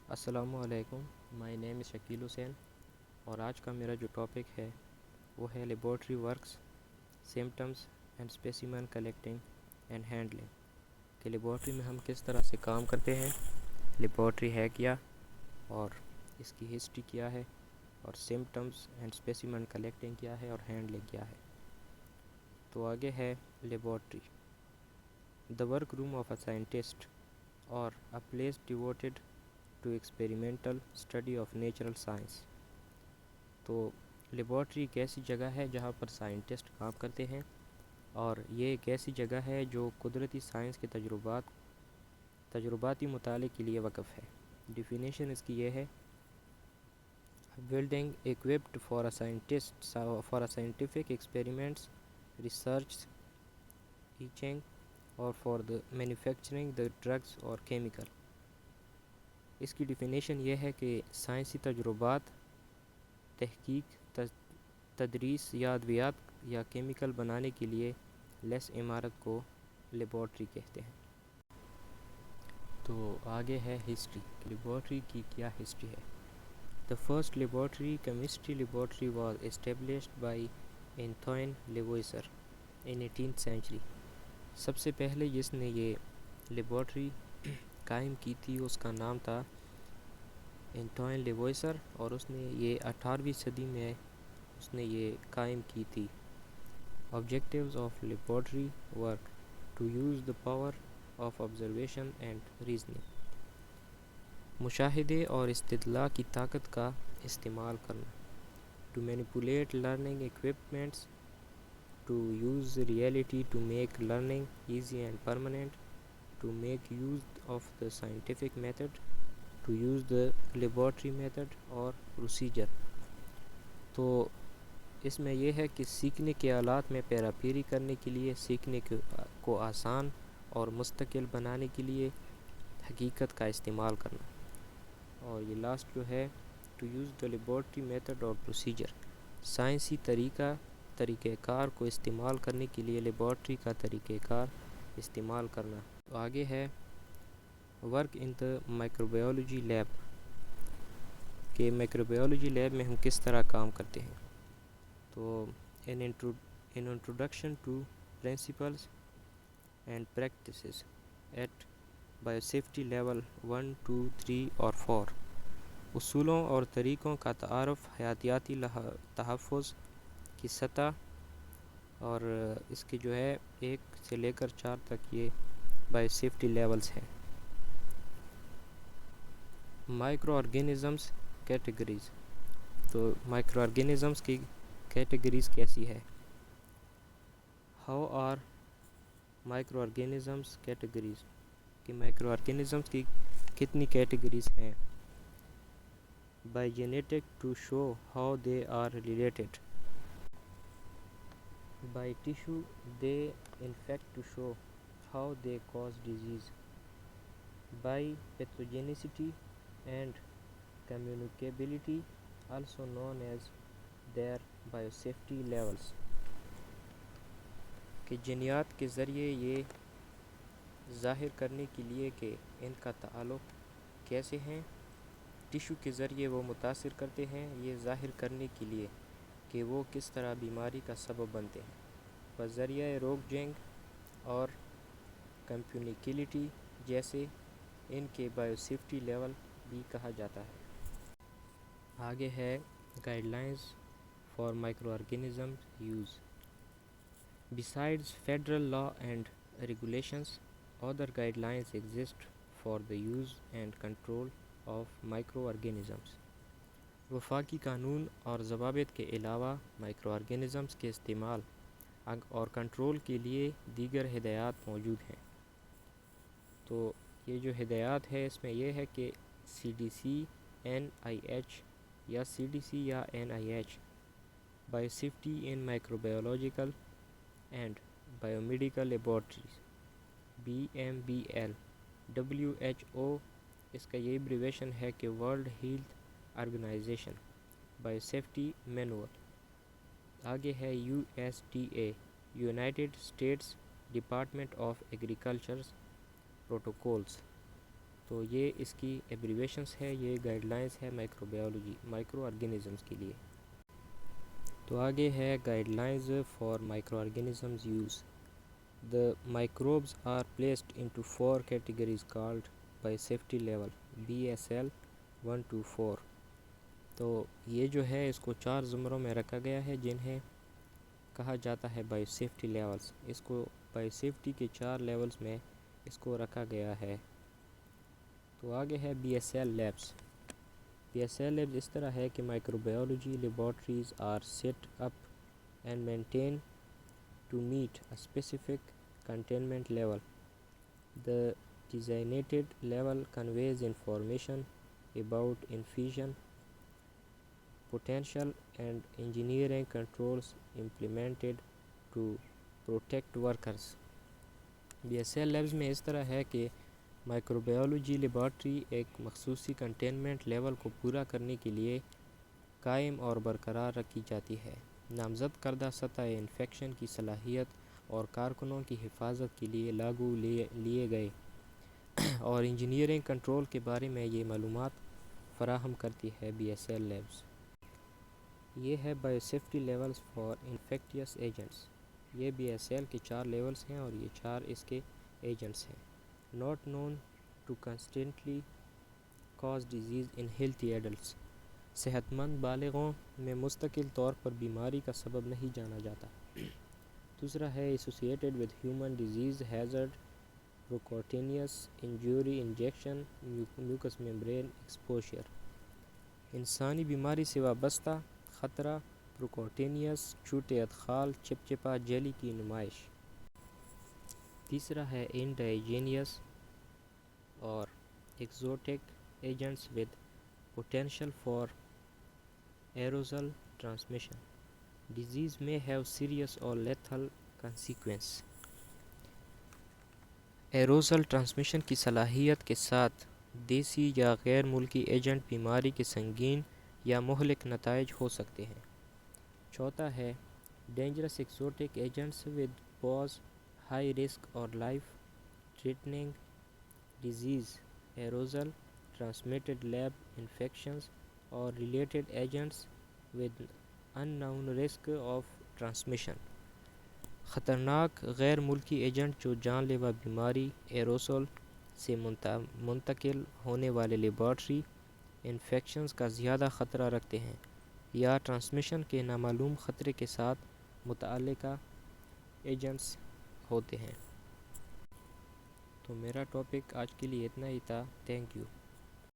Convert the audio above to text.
السلام علیکم، مائی نیم از شکیل حسین اور آج کا میرا جو ٹاپک ہے وہ ہے laboratory works, symptoms and specimen collecting and handling کہ لیبارٹری میں ہم کس طرح سے کام کرتے ہیں، لیبارٹری ہے کیا اور اس کی ہسٹری کیا ہے، اور سمٹمز اینڈ اسپیسیمن کلیکٹنگ کیا ہے اور ہینڈلنگ کیا ہے۔ تو آگے ہے laboratory, the work room of a scientist اور a place devoted to experimental study of natural science. تو لیبارٹری ایک ایسی جگہ ہے جہاں پر سائنٹسٹ کام کرتے ہیں، اور یہ ایک ایسی جگہ ہے جو قدرتی سائنس کے تجرباتی مطالعے کے لیے وقف ہے۔ ڈیفینیشن اس کی یہ ہے: building equipped for a scientific experiments, research, teaching اور for the manufacturing the drugs اور chemical۔ اس کی ڈیفینیشن یہ ہے کہ سائنسی تجربات، تحقیق، تدریس یا ادویات یا کیمیکل بنانے کے لیے لیس عمارت کو لیبارٹری کہتے ہیں۔ تو آگے ہے ہسٹری، لیبارٹری کی کیا ہسٹری ہے۔ The first laboratory, chemistry laboratory, was established by Antoine Lavoisier in 18th century۔ سب سے پہلے جس نے یہ لیبارٹری قائم کی تھی اس کا نام تھا انٹوائن لیوائسر، اور اس نے یہ 18ویں صدی میں اس نے یہ قائم کی تھی۔ Objectives of laboratory work: to use the power of observation and reasoning، مشاہدے اور استدلال کی طاقت کا استعمال کرنا۔ To manipulate learning equipments، to use reality to make learning easy and permanent، to make use of the scientific method، to use the laboratory method اور procedure۔ تو اس میں یہ ہے کہ سیکھنے کے آلات میں پیرا پھیری کرنے کے لیے، سیکھنے کو آسان اور مستقل بنانے کے لیے حقیقت کا استعمال کرنا۔ اور یہ لاسٹ جو ہے to use the laboratory method اور پروسیجر، سائنسی طریقہ کار کو استعمال کرنے کے لیے لیبارٹری کا طریقہ کار استعمال کرنا۔ تو آگے ہے ورک ان دا مائکروبیولوجی لیب، کہ مائکروبیولوجی لیب میں ہم کس طرح کام کرتے ہیں۔ تو an introduction to principles and practices at biosafety level 1، 2، 3 اور 4، اصولوں اور طریقوں کا تعارف، حیاتیاتی تحفظ کی سطح، اور اس کی جو ہے 1 سے لے کر 4 تک یہ بایو سیفٹی لیولز ہیں۔ مائکرو آرگینزمز کیٹیگریز، تو مائکرو آرگینزمز کی کیٹیگریز کیسی ہے۔ How are microorganisms categories, کہ مائکرو آرگینزمز کی کتنی کیٹیگریز ہیں۔ By genetic to show how they are related, by tissue they infect to show how they cause disease, by pathogenicity and communicability also known as their biosafety levels, کہ جینیات کے ذریعے یہ ظاہر کرنے کے لیے کہ ان کا تعلق کیسے ہیں، ٹیشو کے ذریعے وہ متاثر کرتے ہیں یہ ظاہر کرنے کے لیے کہ وہ کس طرح بیماری کا سبب بنتے ہیں، بذریعہ روگ جنگ اور کمیونیکیبلٹی جیسے ان کے بایو سیفٹی لیول بھی کہا جاتا ہے۔ آگے ہے guidelines for micro organism use. Besides federal law and regulations, other guidelines exist for the use and control of microorganisms۔ وفاقی قانون اور ضوابط کے علاوہ مائکرو آرگینزمز کے استعمال اور کنٹرول کے لیے دیگر ہدایات موجود ہیں۔ تو یہ جو ہدایات ہے اس میں یہ ہے کہ CDC، NIH یا CDC یا NIH، biosafety in microbiological and biomedical laboratories, BMBL، WHO، اس کا یہ ایبریویشن ہے کہ World Health Organization, biosafety manual. آگے ہے USDA، United States Department of Agricultures protocols. تو یہ اس کی ایبریویشنس ہے، یہ گائیڈ لائنس ہے مائکرو بایولوجی مائکرو آرگینزمز کے لیے۔ تو آگے ہے guidelines for microorganisms use. The microbes are placed into 4 categories called biosafety level BSL 1 to 4۔ تو یہ جو ہے اس کو 4 زمروں میں رکھا گیا ہے جنہیں کہا جاتا ہے بایو سیفٹی لیولز۔ اس کو بایو سیفٹی کے 4 لیولز میں اس کو رکھا گیا ہے۔ تو آگے ہے B S L labs. B S L labs اس طرح ہے کہ microbiology laboratories are set up and maintain to meet a specific containment level. The designated level conveys information about infusion potential and engineering controls implemented to protect workers۔ Be S L labs میں اس طرح ہے کہ micro biology laboratory ایک مخصوصی containment level کو پورا کرنے کے لیے قائم اور برقرار رکھی جاتی ہے۔ نامزد کردہ سطح انفیکشن کی صلاحیت اور کارکنوں کی حفاظت کے لیے لاگو لیے گئے اور انجینئرنگ کنٹرول کے بارے میں یہ معلومات فراہم کرتی ہے بی ایس ایل لیبس۔ یہ ہے biosafety levels for infectious agents. یہ بی ایس ایل کے 4 لیولز ہیں اور یہ 4 اس کے ایجنٹس ہیں۔ Not known to constantly cause disease in healthy adults. صحت مند بالغوں میں مستقل طور پر بیماری کا سبب نہیں جانا جاتا۔ دوسرا ہے associated with human disease hazard percutaneous injury injection mucous membrane exposure. انسانی بیماری سے وابستہ خطرہ پروکوٹینیس چھوٹے ادخال چپچپا جیلی کی نمائش۔ تیسرا ہے انڈائیجینیس اور exotic agents with potential for aerosol transmission. Disease may have serious or lethal consequences. Aerosol transmission کی صلاحیت کے ساتھ دیسی یا غیر ملکی ایجنٹ بیماری کے سنگین یا مہلک نتائج ہو سکتے ہیں۔ چوتھا ہے dangerous exotic agents with pose high risk اور life threatening disease aerosol transmitted lab infections or related agents with unknown risk of transmission۔ خطرناک غیر ملکی ایجنٹ جو جان لیوا بیماری ایروسول سے منتقل ہونے والے لیبارٹری انفیکشنز کا زیادہ خطرہ رکھتے ہیں یا ٹرانسمیشن کے نامعلوم خطرے کے ساتھ متعلقہ ایجنٹس ہوتے ہیں۔ تو میرا ٹاپک آج کے لیے اتنا ہی تھا۔ Thank you.